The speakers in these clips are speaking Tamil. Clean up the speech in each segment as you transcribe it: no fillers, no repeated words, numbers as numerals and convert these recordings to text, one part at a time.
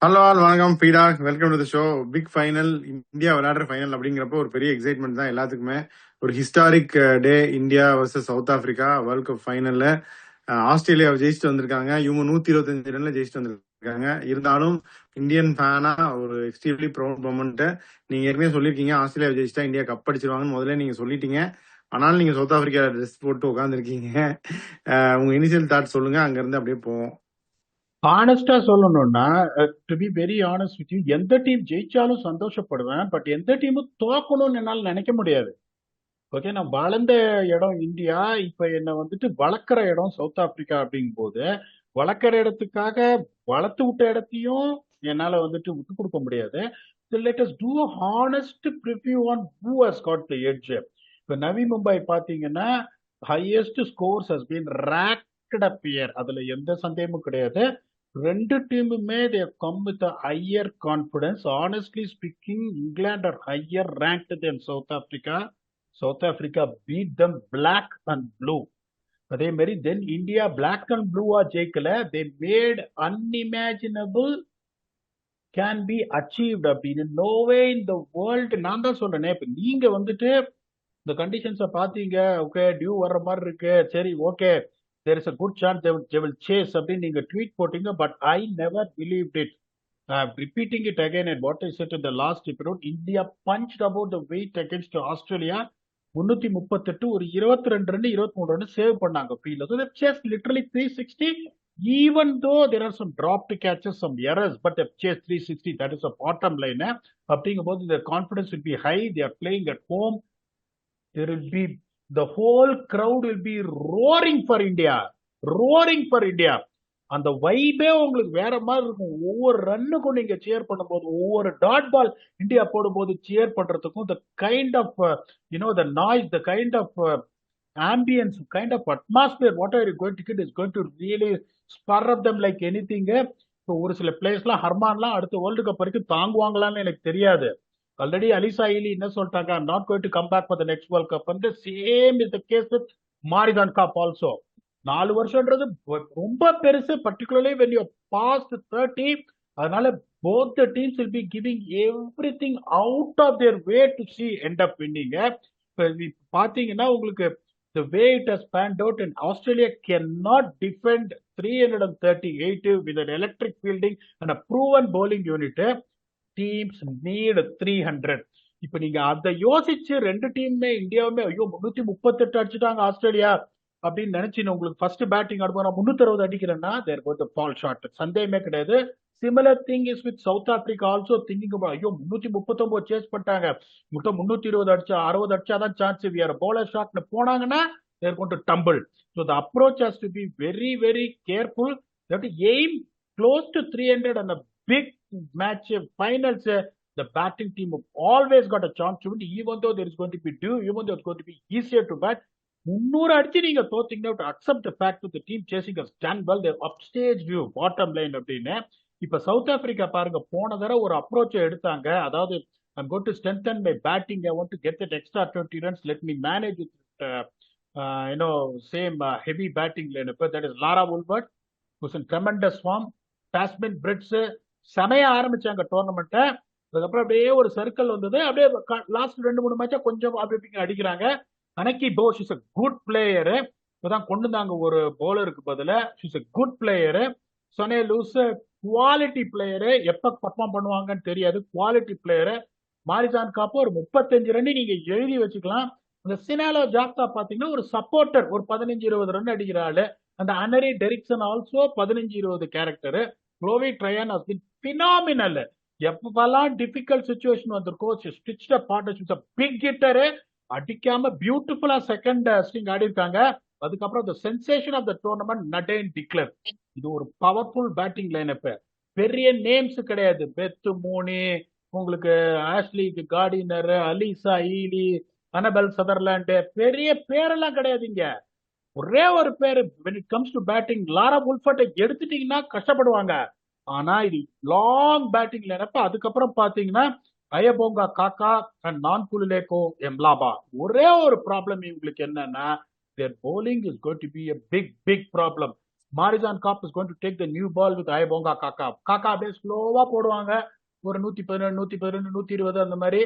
ஹலோ ஆல் வணக்கம் பீடா welcome to the show. Big final, India விளையாடுற ஃபைனல் அப்படிங்கிறப்போ ஒரு பெரிய எக்ஸைட்மெண்ட் தான் எல்லாத்துக்குமே. ஒரு historic day, India versus South Africa World Cup ஃபைனல்ல ஆஸ்திரேலியாவை ஜெயிச்சுட்டு வந்திருக்காங்க. இவங்க 125 ரன்ல ஜெயிச்சுட்டு வந்திருக்காங்க. இருந்தாலும் இந்தியன் ஃபேனா ஒரு எக்ஸ்ட்ரீம்லி ப்ரௌட் மொமெண்ட். நீங்க ஏற்கனவே சொல்லியிருக்கீங்க ஆஸ்திரேலியாவை ஜெயிச்சிட்டா இந்தியா கப் அடிச்சிருவாங்கன்னு முதல்ல நீங்க சொல்லிட்டீங்க. ஆனாலும் நீங்க சவுத் ஆப்பிரிக்கா ட்ரெஸ் போட்டு உட்காந்துருக்கீங்க. உங்க இனிஷியல் தாட் சொல்லுங்க, அங்க இருந்து அப்படியே போவோம். ஆனஸ்டா சொல்லணும்னா, to be very honest with you, எந்த டீம் ஜெயிச்சாலும் சந்தோஷப்படுவேன். பட் எந்த டீமும் தோக்கணும்னு என்னால நினைக்க முடியாது. ஓகே, நான் வளர்ந்த இடம் இந்தியா, இப்ப என்ன வந்துட்டு வளர்க்குற இடம் சவுத் ஆப்பிரிக்கா. அப்படிங்கும் போது வளர்க்குற இடத்துக்காக வளர்த்து விட்ட இடத்தையும் என்னால வந்துட்டு விட்டு கொடுக்க முடியாது. So let us do a honest preview on who has got the edge. இப்ப நவி மும்பை பாத்தீங்கன்னா highest scores has been racked up here. அதுல எந்த சந்தேகமும் கிடையாது. ரெண்டு டீமுமே they have come with a higher confidence. Honestly speaking, England are higher ranked than South Africa. South Africa beat them black and blue. அதே மாதிரி தென் இந்தியா பிளாக் அண்ட் ப்ளூவா ஜெயிக்கல, they made unimaginable can be achieved அப்படின்னு. நோவே இந்த வேர்ல்டு. நான் தான் சொல்றேனே, இப்ப நீங்க வந்துட்டு இந்த கண்டிஷன்ஸை பார்த்தீங்க, ஓகே டியூ வர்ற மாதிரி இருக்கு, சரி okay there is a good chance they will chase அப்படின்னு நீங்க ட்வீட் போட்டீங்க. But I never believed it. Repeating it again and what I said in the last episode. India punched about the weight against Australia. 338, ஒரு 22 ரன் 23 ரன் சேவ் பண்ணாங்க ஃபீல்ட்ல. So they've chased literally 360, even though there are some dropped catches, some errors, but they've chased 360. That is a bottom line. அப்படிங்கும்போது their confidence will be high. They are playing at home. There will be, the whole crowd will be roaring for India, roaring for India. அந்த வைபே உங்களுக்கு வேற மாதிரி இருக்கும். ஒவ்வொரு ரன்னுக்கும் நீங்க சேர் பண்ணும்போது, ஒவ்வொரு டாட் பால் இந்தியா போடும்போது சேர் பண்றதுக்கும், the kind of the noise, the kind of ambience, kind of atmosphere whatever you're going to get is going to really spur up them like anything. இப்போ ஒரு சில பிளேயர்ஸ்லாம் ஹர்மான்லாம் அடுத்த வேர்ல்டு கப் வரைக்கும் தாங்குவாங்களான்னு எனக்கு தெரியாது. ஆல்ரெடி அலிசா இலி என்ன சொல்லிட்டாங்க, I'm not going to come back for the next World Cup. வந்து same is the case with Marizanne Kapp also. 4 வருஷம்ன்றது ரொம்ப பெருசு, பர்டிகுலர்லி வென் யூ பாஸ்ட் 30. அதனால both the teams will be giving everything out of their way to see end up winning. இப்போ பாத்தீங்கன்னா உங்களுக்கு the way it has panned out, and Australia cannot defend 338 with an electric fielding and a proven bowling unit. Teams need 300. இப்ப நீங்க அதை யோசிச்சு ரெண்டு டீமுமே, இந்தியாவுமே ஐயோ 338 அடிச்சுட்டாங்க ஆஸ்திரேலியா அப்படின்னு நினைச்சு உங்களுக்கு ஃபர்ஸ்ட் பேட்டிங் ஆடும்போது 360 அடிக்கிறேன்னா they're going to fall short. சந்தேகமே கிடையாது. Similar thing is with South Africa also. Thinking ஐயோ 339 சேஸ் பண்ணிட்டாங்க, மொத்தம் 320 அடிச்சா 60 அடிச்சாதான் சான்ஸ், வி ஆர் பவுலர் ஷாட்னு போனாங்கன்னா they're going to tumble. So the approach has to be very very careful. Aim close to 300 and a big match finals. The batting team have always got a chance to win, even though there is going to be dew, even though it's going to be easier to bat. 300 அடிச்சு நீங்க தோத்தீங்கன்னா to accept the fact that the team chasing has done well, their upstage view, bottom line அப்படின்னு. இப்ப சவுத் ஆப்பிரிக்கா பாருங்க, போன தடவை ஒரு அப்ரோச் எடுத்தாங்க, அதாவது I'm going to strengthen my batting, I want to get that extra 20 runs, let me manage it, same heavy batting lineup. That is Lara Woolworth, who's in tremendous form. Tazmin Brits செமையா ஆரம்பிச்சாங்க டோர்னமெண்ட்டை. அதுக்கப்புறம் அப்படியே ஒரு சர்க்கிள் வந்தது, அப்படியே லாஸ்ட் 2-3 மேட்சா கொஞ்சம் அப்படி அடிக்கிறாங்க. Anneke Bosch is a good player. இப்பதான் கொண்டு வந்தாங்க ஒரு பவுலருக்கு பதிலா. Is a good player. Sune Luus quality player. எப்ப பர்ஃபார்ம் பண்ணுவாங்கன்னு தெரியாது, குவாலிட்டி பிளேயரு. மாரிசான் காப்பு ஒரு 35 ரன் நீங்க எழுதி வச்சுக்கலாம். அந்த சினாலோ ஜாப்தா பாத்தீங்கன்னா ஒரு சப்போர்ட்டர், ஒரு 15-20 ரன் அடிக்கிற ஆளு. அந்த Annerie Dercksen also 15-20 character. Chloe Tryon has been phenomenal. எப்பெல்லாம் டிஃபிகல்ட் சிச்சுவேஷன் வந்திருக்கோ, stitched a partnership with a big hitter, அடிக்காம பியூட்டிஃபுல்லா செகண்ட் ஸ்ட்ரிங் ஆடி இருக்காங்க. அதுக்கப்புறம் the sensation of the tournament, நடேன் declare. இது ஒரு பவர்ஃபுல் பேட்டிங் லைனப். பெரிய நேம்ஸ் கிடையாது, பெத் மோனி, உங்களுக்கு ஆஷ்லி கார்டினர், அலிசா ஈலி, அனபெல் சதர்லாண்ட், பெரிய பேரெல்லாம் கிடையாதுங்க. ஒரே ஒரு பேரு when it comes to batting, Laura வுல்ஃபர்ட்டை எடுத்துட்டீங்கன்னா கஷ்டப்படுவாங்க. ஆனா இது லாங் பேட்டிங் லைனப். அதுக்கப்புறம் பாத்தீங்கன்னா அயபோங்கா காக்கா அண்ட் நான் குலுலேகோ எம்லாபா. ஒரே ஒரு ப்ராப்ளம் இவங்களுக்கு என்னன்னா, their bowling is going to be a big big problem. Marizanne Kapp is going to take the new ball with Ayabonga Khaka. Khaka அப்படியே ஸ்லோவா போடுவாங்க, ஒரு 117 112 120 அந்த மாதிரி.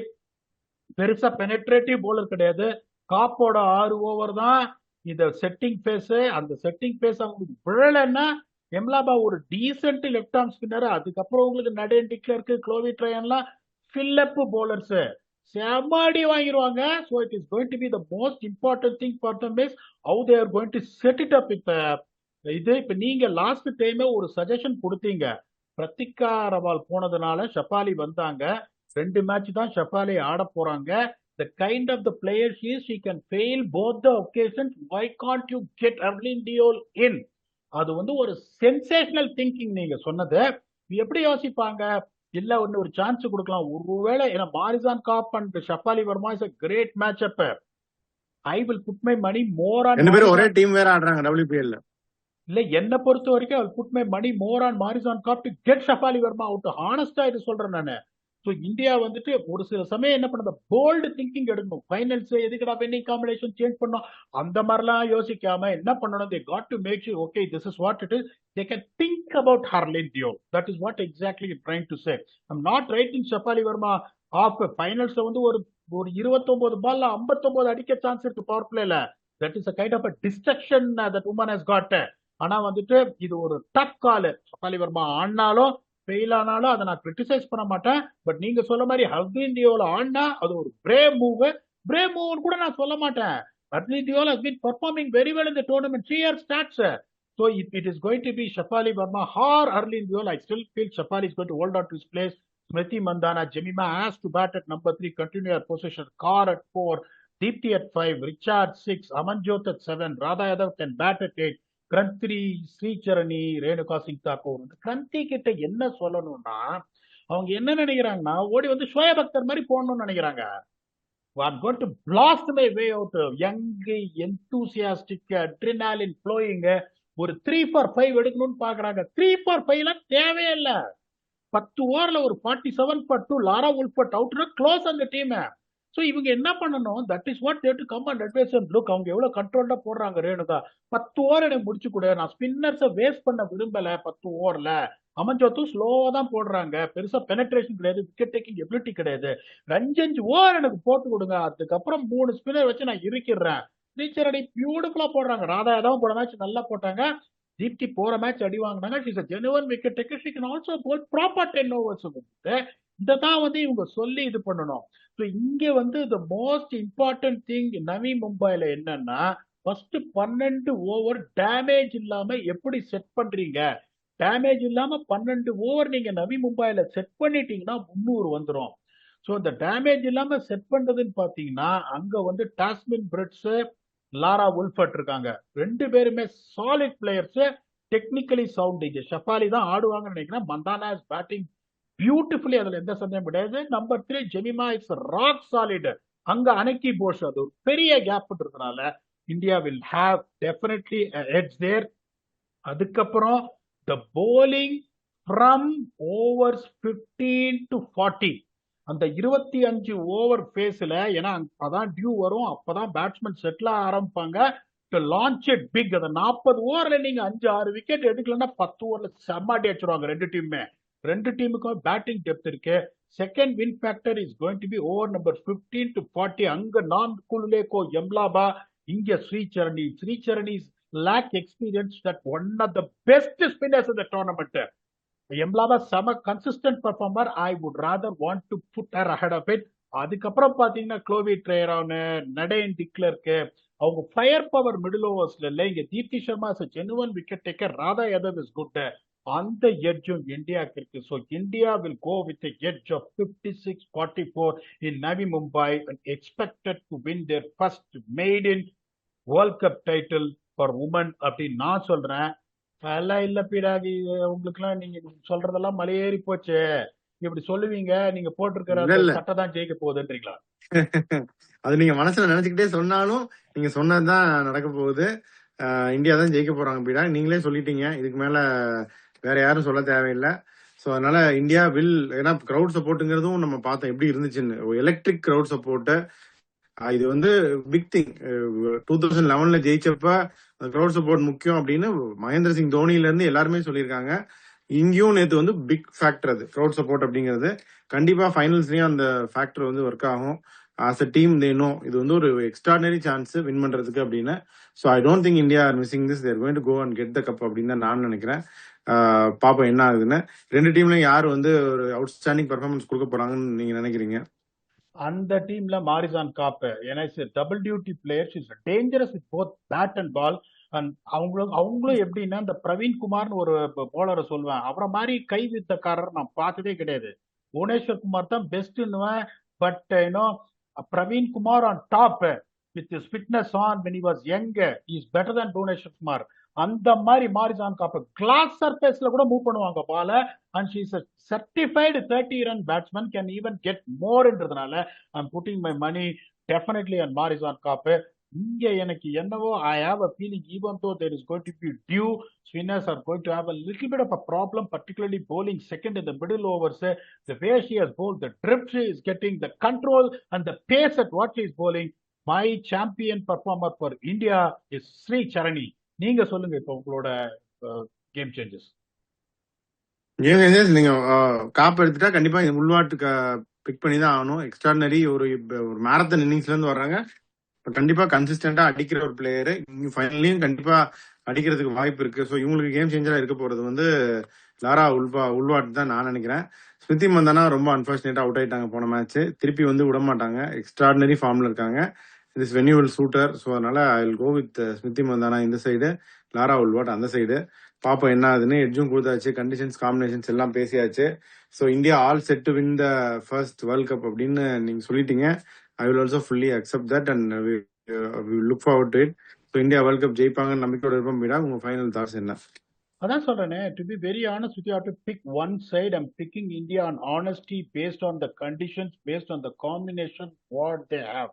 பெருசா பெனட்ரேட்டிவ் போலர் கிடையாது. காப்போட 6 ஓவர் தான் இந்த செட்டிங் பேஸ். அந்த செட்டிங் பேஸ் அவங்களுக்கு விழலைன்னா எம்லாபா ஒரு டீசென்ட் லெஃப்ட் ஆர்ம் ஸ்பின்னர். அதுக்கப்புறம் உங்களுக்கு நடேன் டிக்லருக்கு, க்ளோவி ட்ரையன்லாம் ஃபில்லப் போலர்ஸ் செம்மாடி வாங்கிடுவாங்க. So it is going to be the most important thing for them is how they are going to set it up. இது இப்ப நீங்க லாஸ்ட் டைமே ஒரு சஜஷன் கொடுத்தீங்க. பிரத்திகா ரவால் போனதுனால ஷபாலி வந்தாங்க. 2 மேட்ச் தான் ஷபாலி ஆட போறாங்க. The kind of the player she is, she can fail both the occasions. Why can't you get Arlene Diol in? அது வந்து ஒரு சென்சேஷனல் திங்கிங் நீங்க சொன்னது. எப்படி யோசிப்பாங்க? இல்ல ஒன்னு ஒரு சான்ஸ் கொடுக்கலாம் ஒருவேளை. ஏன்னா Marizanne Kapp and Shafali Verma is a great matchup. I will put my money more on ரெண்டு பேரும் ஒரே மாரிசான். டீம் வேற ஆடுறாங்க WPL. இல்ல என்ன பொறுத்த வரைக்கும் I will put my money more on Marizanne Kapp to get Shafali Verma out. ஹானஸ்டா இது சொல்றேன் நானு. ஸோ இந்தியா வந்துட்டு ஒரு சில சமயம் என்ன பண்ணுது, போல்டு திங்கிங் எடுக்கணும். ஃபைனல்ஸ் எதுக்கடா வின்னிங் காம்பினேஷன் சேஞ்ச் பண்ணோம் அந்த மாதிரிலாம் யோசிக்காம என்ன பண்ணணும், they got to make sure okay this is what it is. They can think about Harleen Diol. That is what exactly I'm trying to say. I'm not writing Shafali Verma off. ஃபைனல்ஸ்ல வந்து ஒரு 29 பால்ல 59 அடிக்க சான்ஸ் இருக்கு பவர் பிளேல. That is a kind of a distraction that woman has got. ஆனா வந்துட்டு இது ஒரு டஃப் கால். ஷபாலி வர்மா ஆனாலும் ஃபெயில் ஆனாலும் அதை நான் கிரிட்டிசைஸ் பண்ண மாட்டேன். பட் நீங்க சொல்ல மாதிரி ஹர்லீன் டியோல் ஆடினா அது ஒரு பிரேவ் மூவ். பிரேவ் மூவ்னு கூட நான் சொல்ல மாட்டேன். Harleen Deol has been performing very well in the tournament. 3 year stats. So if it is going to be Shafali Verma or Harleen Diol, I still feel Shafali is going to hold on to his place. Smriti Mandhana, Jemima has to bat at number 3, continue her position. Kaur at 4, Deepti at 5, Richard 6, Amanjot at 7, Radha Yadav can bat at 8. கிரந்தி, ஸ்ரீசரணி, ரேணுகா சிங் தாக்கூர். கிரந்தி கிட்ட என்ன சொல்லணும்னா அவங்க என்ன நினைக்கிறாங்கன்னா ஓடி வந்து ஷோயப் அக்தர் மாதிரி போடணும்னு நினைக்கிறாங்க. I'm going to blast my way out. Young, enthusiastic, adrenaline flowing. ஒரு 3 for 5 எடுக்கணும்னு பாக்குறாங்க. 3 for 5 எல்லாம் தேவையே இல்ல. 10 ஓவர்ல ஒரு 47 for 2 லாரா உல்ஃபர்ட் அவுட்னா க்ளோஸ் அந்த டீம். ஸோ இவங்க என்ன பண்ணணும், that is what they to come and advice and look. அவங்க எவ்வளவு கண்ட்ரோல்டா போடுறாங்க ரேணுகா. 10 ஓவர் எனக்கு முடிச்சு கூட, நான் ஸ்பின்னர்ஸை வேஸ்ட் பண்ண விரும்பல. 10 ஓவர்ல அமன்ஜோத்தும் ஸ்லோவா தான் போடுறாங்க. பெருசா பெனட்ரேஷன் கிடையாது, விக்கெட் டேக்கிங் எபிலிட்டி கிடையாது. 5 ஓவர் எனக்கு போட்டு கொடுங்க, அதுக்கப்புறம் 3 ஸ்பின்னர் வச்சு நான் இருக்கிறேன். ஸ்ரீசரணி பியூட்டிஃபுல்லா போடுறாங்க. ராதா யாதவும் போன மேட்ச் நல்லா போட்டாங்க. தீப்தி போற மேட்ச் அடி வாங்கினாங்க. She's a genuine wicket taker. She can also bowl proper 10 overs. இதான் வந்து இவங்க சொல்லி இது பண்ணணும். ஸோ இங்க வந்து த மோஸ்ட் இம்பார்ட்டன்ட் திங் நவி மும்பைல என்னன்னா, ஃபர்ஸ்ட் 12 ஓவர் டேமேஜ் இல்லாம எப்படி செட் பண்றீங்க. டேமேஜ் இல்லாம 12 ஓவர் நீங்க நவி மும்பைல செட் பண்ணிட்டீங்கன்னா 300 வந்துடும். ஸோ இந்த டேமேஜ் இல்லாம செட் பண்றதுன்னு பாத்தீங்கன்னா அங்க வந்து டாஸ்மின் பிரிட்ஸ், லாரா உல்ஃபர்ட் இருக்காங்க. 2 பேருமே சாலிட் பிளேயர்ஸ், டெக்னிக்கலி சவுண்ட். இங்க ஷபாலி தான் ஆடுவாங்கன்னு நினைக்கிறேன். மந்தானா இஸ் பேட்டிங் பியூட்டிஃபுல்லி, அதுல எந்த சந்தேகம் கிடையாது. Number 3 Jemimah is rock solid. அங்க அனக்கி போஷ், அது ஒரு பெரிய கேப் இருக்கிறதுனால India will have definitely edge there. அதுக்கப்புறம் the bowling from overs 15 to 40, அந்த 25 ஓவர் பேஸ்ல, ஏன்னா அதான் டியூ வரும், அப்பதான் பேட்ஸ்மேன் செட்டில் ஆரம்பிப்பாங்க. To launch it big. அந்த 40 ஓவர்ல நீங்க 5-6 விக்கெட் எடுக்கலன்னா 10 ஓவர்ல செம்மாடி அடிச்சிருவாங்க ரெண்டு டீமுமே. 2 டீமுக்கும் பேட்டிங் டெப்த் இருக்கு. Second win factor is going to B over number 15 to 40. அங்க நான் குலுலேகோ, எம்லாபா, இங்க Shree Charani. Shree Charani lakh experience, that one of the best spinners in the tournament. எம்லாபா செம consistent performer. I would rather want to put her ahead of it. அதுக்கப்புறம் பாத்தீங்கன்னா க்ளோவி ட்ரையரான், நடேன் டிக்லருக்கு அவங்க ஃபயர் பவர் மிடில் ஓவர்ஸ்ல இல்ல. இங்க Deepti Sharma is a genuine wicket taker. Radha Yadav is good. அந்த எட்ஜும் இந்தியாவுக்கு இருக்கு. So India will go with edge of 56-44 in Navi Mumbai and expected to win their first maiden world cup title for women அப்படின்னு நான் சொல்றேன். அதெல்லாம் இல்ல பீடாகி, உங்களுக்கு எல்லாம் நீங்க சொல்றதெல்லாம் மலையேறி போச்சு. இப்படி சொல்லுவீங்க, நீங்க போட்டிருக்கிற சட்டை தான் ஜெயிக்க போகுதுன்றீங்களா? அது நீங்க மனசுல நினைச்சுக்கிட்டே சொன்னாலும் நீங்க சொன்னதுதான் நடக்க போகுது. இந்தியா தான் ஜெயிக்க போறாங்க பீடா. நீங்களே சொல்லிட்டீங்க, இதுக்கு மேல வேற யாரும் சொல்ல தேவையில்லை. ஸோ அதனால இந்தியா வில், ஏன்னா கிரௌட் சப்போர்ட்டுங்கிறதும் நம்ம பார்த்தோம் எப்படி இருந்துச்சுன்னு. Electric crowd support. இது வந்து பிக் திங். 2011 ஜெயிச்சப்ப கிரௌட் சப்போர்ட் முக்கியம் அப்படின்னு மகேந்திர சிங் தோனில இருந்து எல்லாருமே சொல்லியிருக்காங்க. இங்கேயும் நேத்து வந்து பிக் ஃபேக்டர் அது கிரௌட் சப்போர்ட் அப்படிங்கிறது. கண்டிப்பா ஃபைனல்ஸ்லயும் அந்த ஃபேக்டர் வந்து ஒர்க் ஆகும். As a team they know இது வந்து ஒரு எக்ஸ்ட்ராடனரி சான்ஸ் வின் பண்றதுக்கு அப்படின்னு. So I don't think India are missing this, they're going to go and get the cup அப்படின்னு தான் நான் நினைக்கிறேன். பாப்போம் என்ன ஆகுதுன்னு. ரெண்டு டீம்லயும் யார் வந்து ஒரு அவுட்ஸ்டாண்டிங் பெர்ஃபார்மன்ஸ் கொடுக்க போறாங்கன்னு நீங்க நினைக்கிறீங்க? அந்த டீம்ல மாரிசான் காப்பு, ஏன்னா double duty players, is dangerous with both bat and ball. And அவங்களும் எப்படின்னா, இந்த பிரவீன் குமார்னு ஒரு போலரை சொல்லுவேன், அவரை மாதிரி கை வித்தக்காரர் நான் பார்த்ததே கிடையாது. புவனேஸ்வர் குமார் தான் பெஸ்ட்னுவேன். But you know Praveen Kumar on top with fitness on when he was young, he is better than Bhuvneshwar Kumar. அந்த மாதிரி மாரிசான் காப்பு கிளாஸ் சர்ஃபேஸ்ல கூட மூவ் பண்ணுவாங்க பால. And she is a certified 30-run batsman, can even get more-ன்றதுனால I'm putting my money definitely on Marizanne Kapp. இங்க எனக்கு என்னவோ I have a feeling, even though there is going to be due, spinners are going to have a little bit of a problem, particularly bowling second in the middle overs. The way she has bowled, the drift she is getting, the control and the pace at what she is bowling. My champion performer for India is Sri Charani. நீங்க சொல்லுங்க இப்போ உங்களோட கேம் சேஞ்சஸ். நீங்க காப்பு எடுத்துட்டா கண்டிப்பா உள்நாட்டுக்கு பிக் பண்ணி தான் ஆகணும். எக்ஸ்ட்ராடனரி ஒரு மேரத்தன் இன்னிங்ஸ்ல இருந்து வர்றாங்க. கண்டிப்பா கன்சிஸ்டன்டா அடிக்கிற ஒரு பிளேயரு இங்க ஃபைனலையும் கண்டிப்பா அடிக்கிறதுக்கு வாய்ப்பு இருக்கு. ஸோ இவங்களுக்கு கேம் சேஞ்சரா இருக்க போறது வந்து லாரா உள்வாட் தான் நான் நினைக்கிறேன். ஸ்மிருதி மந்தானா ரொம்ப அன்பார்ச்சுனேட்டா அவுட் ஆயிட்டாங்க போன மேட்ச். திருப்பி வந்து விட மாட்டாங்க, எக்ஸ்ட்ராடனரி ஃபார்ம்ல இருக்காங்க. திஸ் வென்யூவல் சூட்டர். ஸோ அதனால I will go with Smriti Mandhana இந்த சைடு, லாரா உள்வாட் அந்த சைடு. பாப்போம் என்ன ஆகுதுன்னு. எட்ஜும் கொடுத்தாச்சு, கண்டிஷன்ஸ் காம்பினேஷன்ஸ் எல்லாம் பேசியாச்சு. So India all set to win the first world cup அப்படின்னு நீங்க சொல்லிட்டீங்க. I will also fully accept that and we look forward to it. So India World Cup ஜெயிப்பாங்கன்னு நம்பிக்கையோட இருப்போம். மீரா, உங்க ஃபைனல் தாட்ஸ் என்ன? அதான் சொல்றேனே, to be very honest with you, I have to pick one side. I'm picking India on honesty, based on the conditions, based on the combination what they have.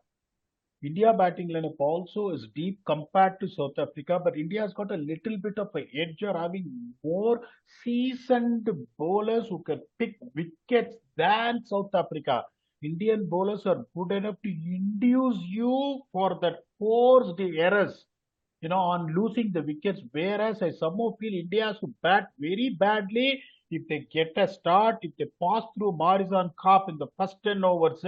India batting lineup also is deep compared to South Africa, but India has got a little bit of an edge, or having more seasoned bowlers who can pick wickets than South Africa. Indian bowlers are good enough to induce you for that forced errors, on losing the wickets. Whereas I somehow feel India has to bat very badly. If they get a start, if they pass through Marizan Cup in the first 10 overs,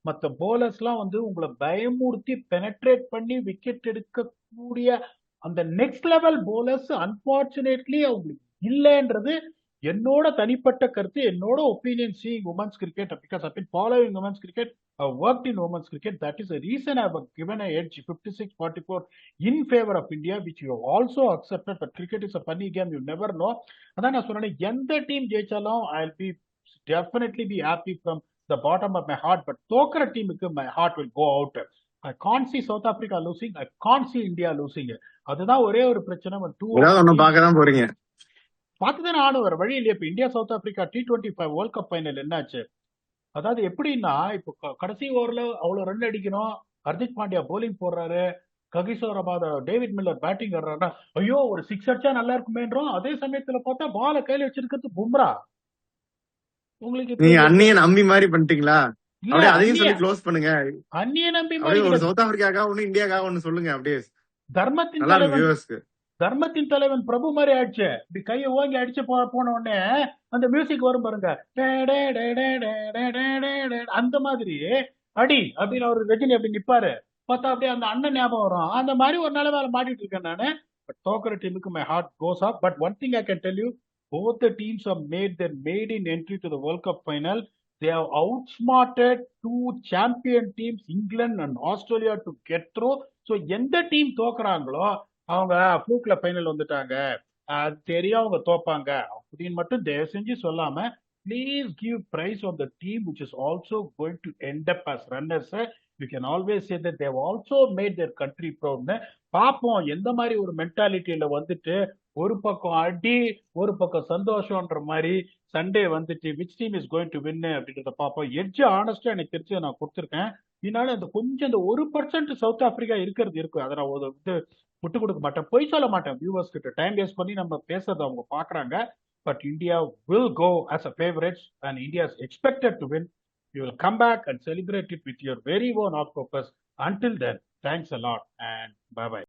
மற்ற போலர்ஸ்லாம் வந்து உங்களை பயமுறுத்தி பெனட்ரேட் பண்ணி விக்கெட் எடுக்கக்கூடிய அந்த நெக்ஸ்ட் லெவல் போலர்ஸ் அன்பார்ச்சுனேட்லி அவங்களுக்கு இல்லைன்றது என்னோட தனிப்பட்ட கருத்து, என்னோட opinion. Seeing women's cricket, because I been following women's cricket, I worked in women's cricket. That is the reason I have given an edge 56-44 in favor of India, which you have also accepted. But cricket is a funny game, you never know. அதான் நான் சொன்னேன், எந்த டீம் ஜெயிச்சாலும் I'll be definitely be happy from the bottom of my heart. But தோக்கிற டீமுக்கு my heart will go out. I can't see South Africa losing, I can't see India losing. அதுதான் ஒரே ஒரு பிரச்சனை. பார்க்கதான் போறீங்க, பார்த்துதானே ஆடும், வேற வழி இல்லையா. இப்போ India south Africa T25 world cup final என்னாச்சு? அதாவது எப்படின்னா, இப்போ கடைசி ஓவர்ல அவ்வளவு ரன் அடிக்கணும், ஹர்திக் பாண்டியா போலிங் போடுறாரு, Kagiso Rabada, David Miller batting ஆடுறாருன்னா ஐயோ ஒரு 6 அடிச்சா நல்லா இருக்குமேன்றோம். அதே சமயத்துல பார்த்தா பால கையில வச்சிருக்கிறது பும்ரா. உங்களுக்கு நீங்க அந்நியன் நம்பி மாதிரி பண்ணிட்டீங்களா? அப்படியே அதையும் சொல்லி க்ளோஸ் பண்ணுங்க. அந்நிய நம்பி மாதிரி ஒரு சவுத் ஆப்பிரிக்காக ஒண்ணு இந்தியாக்காக ஒண்ணு சொல்லுங்க. அப்படியே தர்மத்தின் தலைவன் பிரபு மாதிரி ஆயிடுச்சு. இப்படி கையை ஓங்கி அடிச்சு போன உடனே அந்த மியூசிக் வரும் பாருங்க, அந்த மாதிரி அடி அப்படின்னு ஒரு ரஜினி அப்படி நிப்பாரு, பார்த்தா அப்படியே அந்த அண்ணன் ஞாபகம் வரும். அந்த மாதிரி ஒரு நிலைமையில மாட்டிட்டு இருக்கேன் நானு. பட் தோக்கிற டீமுக்கு my heart goes off. But one thing I can tell you, both the teams have made their maiden entry to the World Cup final. They have outsmarted two champion teams, England and Australia, to get through. So எந்த டீம் தோக்குறாங்களோ அவங்க ஃப்ளூக்ல ஃபைனல் வந்துட்டாங்க, அது தெரியும் அவங்க தோப்பாங்க அப்படின்னு மட்டும் தயவு செஞ்சு சொல்லாம, please give prize on the team which is also going to end up as runners. You can always say that they have also made their country proud. பாப்போம் எந்த மாதிரி ஒரு மென்டாலிட்டியில வந்துட்டு ஒரு பக்கம் அடி ஒரு பக்கம் சந்தோஷம்ன்ற மாதிரி சண்டே வந்துட்டு which team is going to win அப்படின்றத பார்ப்போம். எட்ஜ் ஆனஸ்டா எனக்கு தெரிஞ்சு நான் கொடுத்துருக்கேன். இதனால அந்த கொஞ்சம் இந்த 1% சவுத் ஆப்பிரிக்கா இருக்கிறது இருக்கு, அதை நான் வந்து விட்டு கொடுக்க மாட்டேன், பொய் சொல்ல மாட்டேன். வியூவர்ஸ் கிட்ட டைம் வேஸ்ட் பண்ணி நம்ம பேசுறதை அவங்க பாக்குறாங்க. But India will go as a favorites and India is expected to win. You will come back and celebrate it with your very own octopus. Until then, thanks a lot and bye bye.